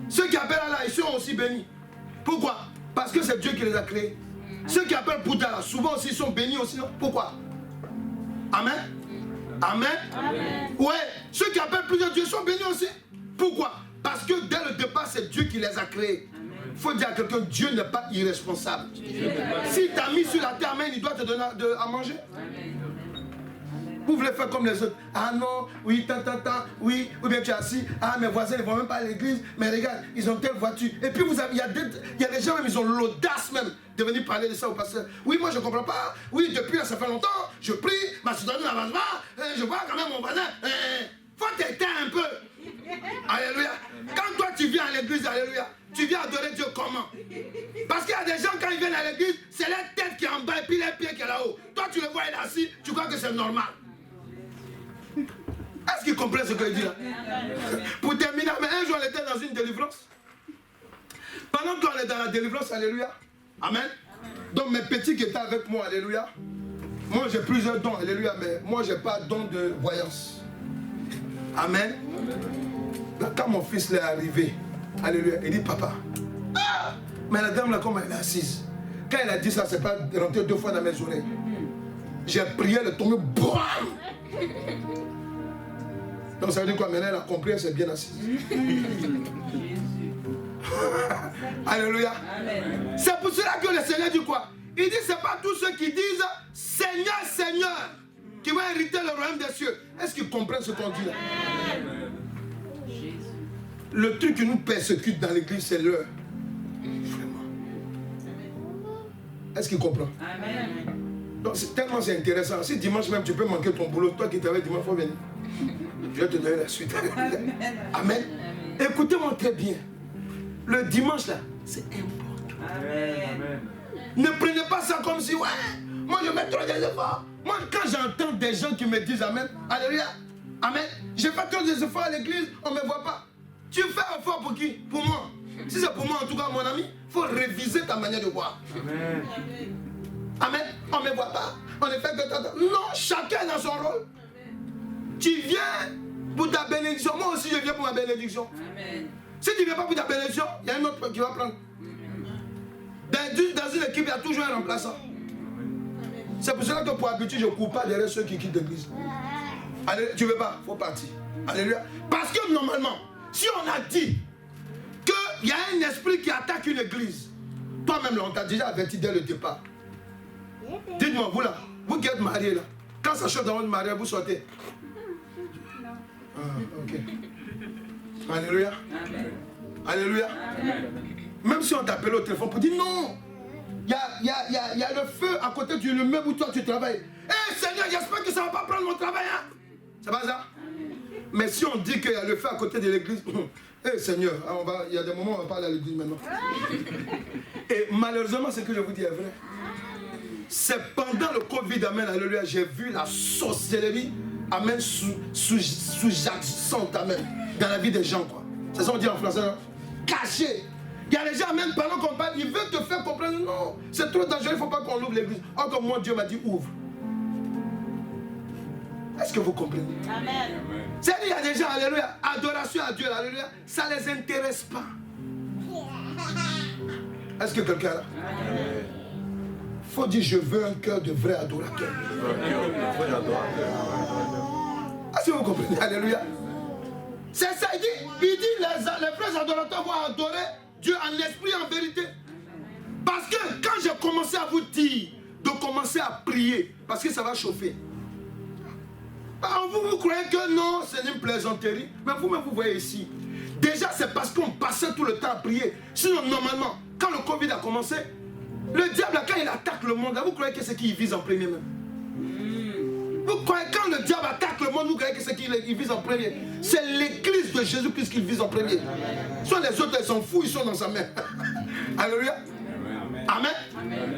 Ceux qui appellent là, ils sont aussi bénis. Pourquoi? Parce que c'est Dieu qui les a créés. Ceux qui appellent Bouddha, là, souvent aussi, ils sont bénis aussi. Non? Pourquoi? Amen. Amen. Amen. Ouais, ceux qui appellent plusieurs dieux sont bénis aussi. Pourquoi? Parce que dès le départ, c'est Dieu qui les a créés. Il faut dire à quelqu'un, Dieu n'est pas irresponsable. S'il t'a mis sur la terre, amen, il doit te donner à manger. Vous voulez faire comme les autres. Ah non, oui, oui, ou bien tu es assis. Ah, mes voisins ne vont même pas à l'église. Mais regarde, ils ont telle voiture. Et puis il y a des gens même, ils ont l'audace même de venir parler de ça au pasteur. Oui, moi je ne comprends pas. Oui, depuis là, ça fait longtemps. Je prie, ma citoyenne n'avance pas. Je vois quand même mon voisin. Faut t'éteindre un peu. Alléluia. Quand toi tu viens à l'église, alléluia, tu viens adorer Dieu comment? Parce qu'il y a des gens quand ils viennent à l'église, c'est leur tête qui est en bas et puis les pieds qui est là-haut. Toi tu le vois, il est assis, tu crois que c'est normal. Est-ce qu'il comprend ce que je dis là? Pour terminer, mais un jour on était dans une délivrance. Pendant qu'on est dans la délivrance, alléluia. Amen. Donc mes petits qui étaient avec moi, alléluia. Moi j'ai plusieurs dons, alléluia, mais moi j'ai pas de don de voyance. Amen. Là, quand mon fils est arrivé, alléluia, il dit papa. Ah, mais la dame là, comme elle est assise. Quand elle a dit ça, c'est pas rentré 2 fois dans mes oreilles. J'ai prié, elle est tombée, boum. Donc ça veut dire quoi? Maintenant elle a compris, elle s'est bien assise. Alléluia. C'est pour cela que le Seigneur dit quoi? Il dit c'est pas tous ceux qui disent Seigneur, Seigneur qui vont hériter le royaume des cieux. Est-ce qu'ils comprennent ce qu'on dit là? Le truc qui nous persécute dans l'église, c'est l'heure. Vraiment. Est-ce qu'ils comprennent? Donc tellement c'est intéressant. Si dimanche même tu peux manquer ton boulot, toi qui travailles dimanche, il faut venir. Je vais te donner la suite. Amen. Écoutez-moi très bien. Le dimanche là, c'est important. Amen. Ne prenez pas ça comme si, ouais, moi je mets trop des efforts. Moi quand j'entends des gens qui me disent Amen, alléluia, Amen, j'ai fait trop des efforts à l'église, on ne me voit pas. Tu fais un effort pour qui? Pour moi. Si c'est pour moi en tout cas mon ami, il faut réviser ta manière de voir. Amen. Amen, on ne me voit pas, on ne fait que... Non, chacun dans son rôle. Tu viens pour ta bénédiction, moi aussi je viens pour ma bénédiction. Amen. Si tu ne viens pas pour ta bénédiction, il y a un autre qui va prendre. Dans une équipe, il y a toujours un remplaçant. C'est pour cela que pour habitude, je ne cours pas derrière ceux qui quittent l'église. Tu ne veux pas, il faut partir. Alléluia. Parce que normalement, si on a dit qu'il y a un esprit qui attaque une église, toi-même, on t'a déjà averti dès le départ. Dites-moi, vous là, vous qui êtes mariés là, quand ça chauffe dans votre mariage, vous sortez. Ah, ok. Alléluia. Amen. Alléluia. Amen. Même si on t'appelle au téléphone pour dire non, il y a le feu à côté du meuble où toi tu travailles. Eh Seigneur, j'espère que ça ne va pas prendre mon travail. Hein? C'est pas ça? Mais si on dit qu'il y a le feu à côté de l'église, eh Seigneur, il y a des moments où on va parler à l'église maintenant. Et malheureusement, ce que je vous dis est vrai. C'est pendant le Covid, amen, alléluia, j'ai vu la sorcellerie, amen, sous-jacente, amen, dans la vie des gens, quoi. C'est ça qu'on dit en français, hein? Caché. Il y a des gens, même pendant qu'on parle, ils veulent te faire comprendre, non, c'est trop dangereux, il ne faut pas qu'on ouvre l'église. Or, comme moi, Dieu m'a dit, ouvre. Est-ce que vous comprenez? Amen. C'est-à-dire, il y a des gens, alléluia, adoration à Dieu, alléluia, ça ne les intéresse pas. Est-ce que quelqu'un est là? Il faut dire, je veux un cœur de vrai adorateur. Est-ce que vous comprenez? Alléluia. C'est ça, il dit les vrais adorateurs vont adorer Dieu en esprit et en vérité. Parce que quand j'ai commencé à vous dire de commencer à prier, parce que ça va chauffer. Alors vous croyez que non, c'est une plaisanterie. Mais vous-même, vous voyez ici. Déjà, c'est parce qu'on passait tout le temps à prier. Sinon, normalement, quand le Covid a commencé, le diable, quand il attaque le monde, là, vous croyez que c'est qui il vise en premier même? Vous croyez quand le diable attaque le monde, vous croyez que c'est qui il vise en premier? C'est l'église de Jésus-Christ qu'il vise en premier. Soit les autres, ils s'en foutent, ils sont dans sa main. Alléluia. Amen.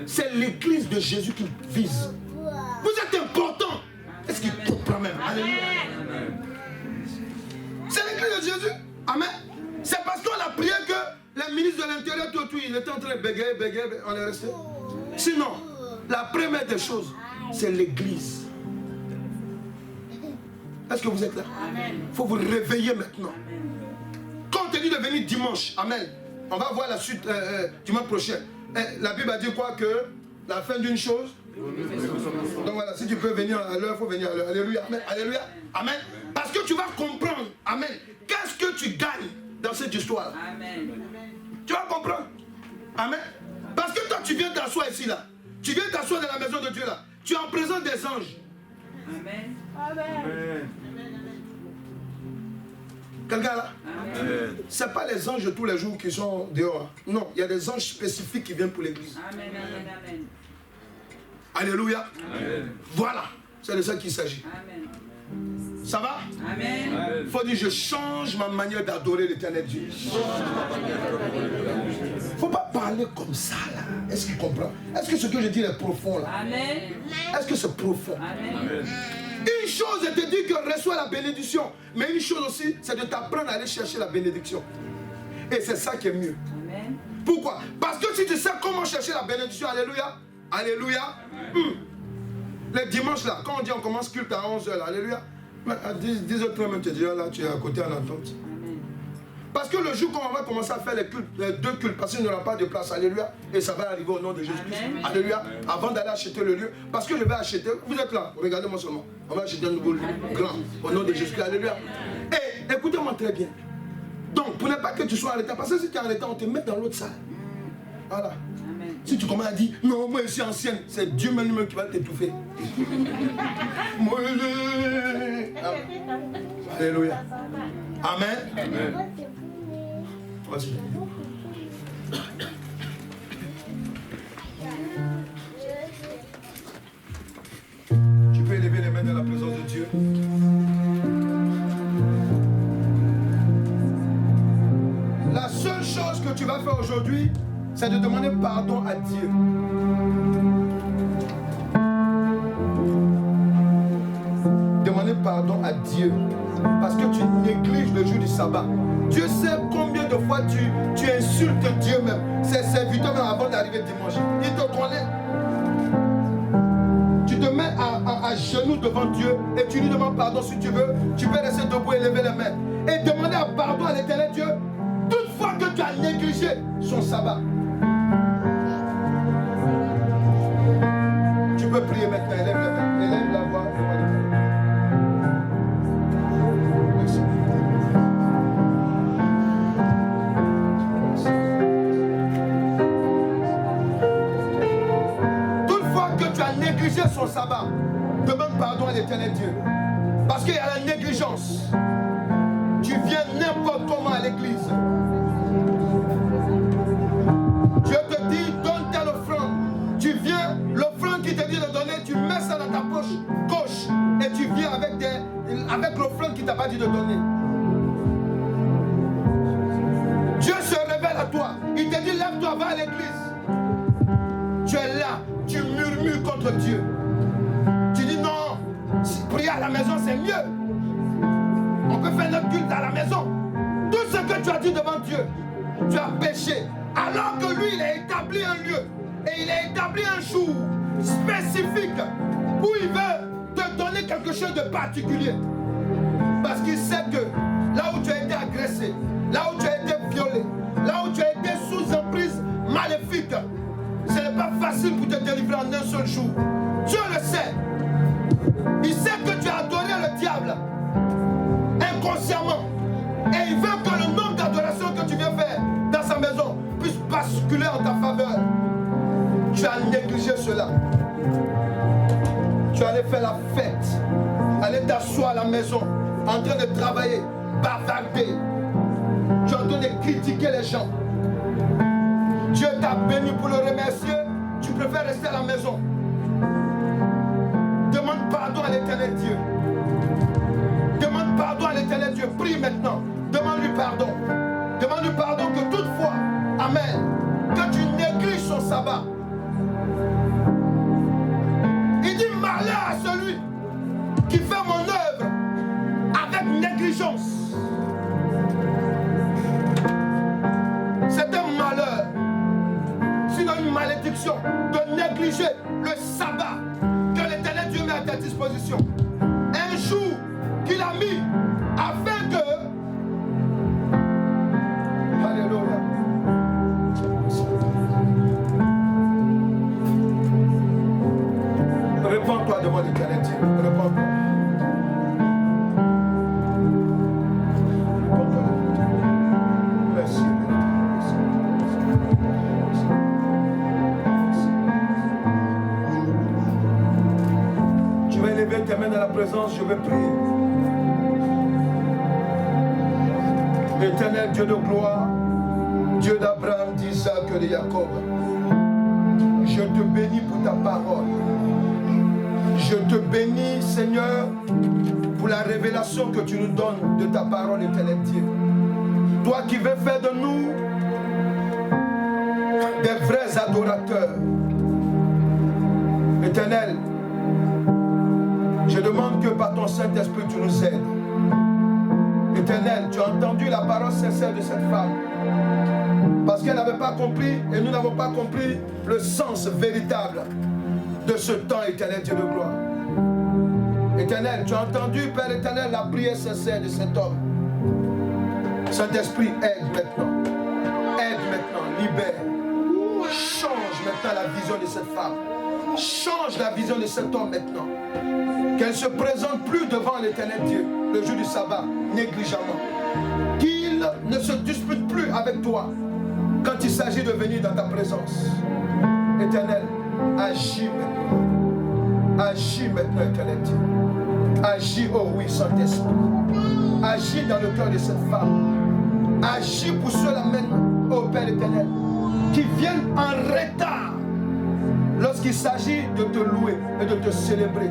C'est l'église de Jésus qu'il vise. Vous êtes important. Est-ce qu'il comprend même? Alléluia. C'est l'église de Jésus. Amen. C'est parce qu'on a prié que les ministres de l'Intérieur, tout, ils étaient en train de bégayer, on est resté. Sinon, la première des choses, c'est l'église. Est-ce que vous êtes là? Il faut vous réveiller maintenant. Quand on te dit de venir dimanche, amen, on va voir la suite dimanche prochain. La Bible a dit quoi? Que la fin d'une chose. Donc voilà, si tu peux venir à l'heure, il faut venir à l'heure. Alléluia. Amen. Alléluia. Amen. Parce que tu vas comprendre. Amen. Qu'est-ce que tu gagnes dans cette histoire? Amen. Tu vas comprendre. Amen. Parce que toi, tu viens t'asseoir ici, là. Tu viens t'asseoir dans la maison de Dieu, là. Tu es en présence des anges. Amen. Amen. Quelqu'un là? Amen. Ce n'est pas les anges de tous les jours qui sont dehors. Non, il y a des anges spécifiques qui viennent pour l'église. Amen. Amen. Amen. Alléluia. Amen. Voilà, c'est de ça qu'il s'agit. Amen. Ça va? Amen. Il faut dire, je change ma manière d'adorer l'éternel Dieu. Il ne faut pas parler comme ça là. Est-ce qu'il comprend? Est-ce que ce que je dis est profond là? Amen. Est-ce que c'est profond? Amen. Une chose, je te dis que reçois la bénédiction. Mais une chose aussi, c'est de t'apprendre à aller chercher la bénédiction. Et c'est ça qui est mieux. Amen. Pourquoi? Parce que si tu sais comment chercher la bénédiction, alléluia, alléluia. Les dimanches là, quand on dit on commence culte à 11h, alléluia. À 10h30 même, tu es déjà là, tu es à côté en attente. Amen. Parce que le jour qu'on va commencer à faire les cultes, les deux cultes, parce qu'il n'y aura pas de place, alléluia, et ça va arriver au nom de Jésus-Christ, Amen. alléluia, avant d'aller acheter le lieu, parce que je vais acheter, vous êtes là, regardez-moi seulement, on va acheter un nouveau lieu, grand, au nom de Jésus-Christ, alléluia. Et écoutez-moi très bien, donc pour ne pas que tu sois en retard, parce que si tu es en retard, on te met dans l'autre salle. Voilà. Amen. Si tu commences à dire, non, moi je suis ancienne, c'est Dieu même qui va t'étouffer. Moi, alléluia. Amen. Amen. Vas-y. Tu peux élever les mains dans la présence de Dieu. La seule chose que tu vas faire aujourd'hui, c'est de demander pardon à Dieu. Demander pardon à Dieu. Parce que tu négliges le jour du sabbat. Dieu sait combien de fois tu insultes Dieu même. Ses serviteurs même avant d'arriver dimanche. Il te connaît. Tu te mets à genoux devant Dieu et tu lui demandes pardon si tu veux. Tu peux rester debout et lever les mains. Et demander pardon à l'éternel Dieu. Toutefois que tu as négligé son sabbat. Tu peux prier maintenant. Élève les mains. Élève la voix. Merci. Toutefois que tu as négligé son sabbat, demande pardon à l'éternel Dieu. Parce qu'il y a la négligence. Tu viens n'importe comment à l'église. Dieu te dit, donne telle offrande. Tu viens, l'offrande qui te dit de donner, tu mets ça dans ta poche gauche. Et tu viens avec l'offrande qui t'a pas dit de donner. Dieu se révèle à toi. Il te dit, lève-toi, va à l'église. Tu es là, tu murmures contre Dieu. Tu dis non, prier à la maison c'est mieux. On peut faire notre culte à la maison. Tout ce que tu as dit devant Dieu, tu as péché. Alors que lui, il a établi un lieu. Et il a établi un jour spécifique où il veut te donner quelque chose de particulier. Parce qu'il sait que là où tu as été agressé, là où tu as été violé, là où tu as été sous emprise maléfique, ce n'est pas facile pour te délivrer en un seul jour. Dieu le sait. Il sait que tu as adoré le diable inconsciemment. Et il veut que le nombre d'adorations que tu viens faire dans sa maison puisse basculer en ta faveur. Tu as négligé cela. Tu allais faire la fête, aller t'asseoir à la maison, en train de travailler, bavarder. Tu es en train de critiquer les gens. Dieu t'a béni pour le remercier, tu préfères rester à la maison. Demande pardon à l'éternel Dieu. Demande pardon à l'éternel Dieu. Prie maintenant. Demande-lui pardon. Demande-lui pardon que toutefois, amen, que tu négliges son sabbat. Il dit malheur à celui qui fait mon œuvre avec négligence. C'est un malheur, sinon une malédiction de négliger le sabbat que l'éternel Dieu met à ta disposition. Un jour qu'il a mis afin que... Alléluia. Répands-toi devant l'Éternel Dieu. Répands-toi. Merci. Tu vas élever tes mains dans la présence, je vais prier. Éternel Dieu de gloire, Dieu d'Abraham, d'Isaac et de Jacob, je te bénis pour ta parole. Je te bénis, Seigneur, pour la révélation que tu nous donnes de ta parole, Éternel Dieu. Toi qui veux faire de nous des vrais adorateurs. Éternel, je demande que par ton Saint-Esprit, tu nous aides. Éternel, tu as entendu la parole sincère de cette femme. Parce qu'elle n'avait pas compris, et nous n'avons pas compris, le sens véritable de ce temps, Éternel Dieu de gloire. Éternel, tu as entendu, Père éternel, la prière sincère de cet homme. Saint-Esprit, aide maintenant. Aide maintenant, libère. Change maintenant la vision de cette femme. Change la vision de cet homme maintenant. Qu'elle ne se présente plus devant l'Éternel Dieu le jour du sabbat, négligemment. Qu'il ne se dispute plus avec toi quand il s'agit de venir dans ta présence. Éternel, agis maintenant. Agis maintenant, Éternel Dieu. Agis, oh oui, Saint-Esprit. Agis dans le cœur de cette femme. Agis pour ceux-là même, oh Père éternel, qui viennent en retard lorsqu'il s'agit de te louer et de te célébrer.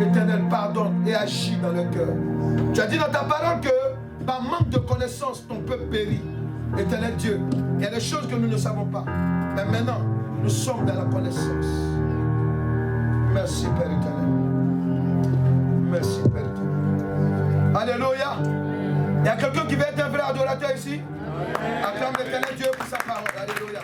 Éternel, pardonne et agis dans le cœur. Tu as dit dans ta parole que par manque de connaissance, ton peuple périt. Éternel Dieu, il y a des choses que nous ne savons pas. Mais maintenant, nous sommes dans la connaissance. Merci Père éternel. Merci Père éternel. Alléluia. Il y a quelqu'un qui veut être un vrai adorateur ici? Acclame l'Éternel Dieu pour sa parole. Alléluia.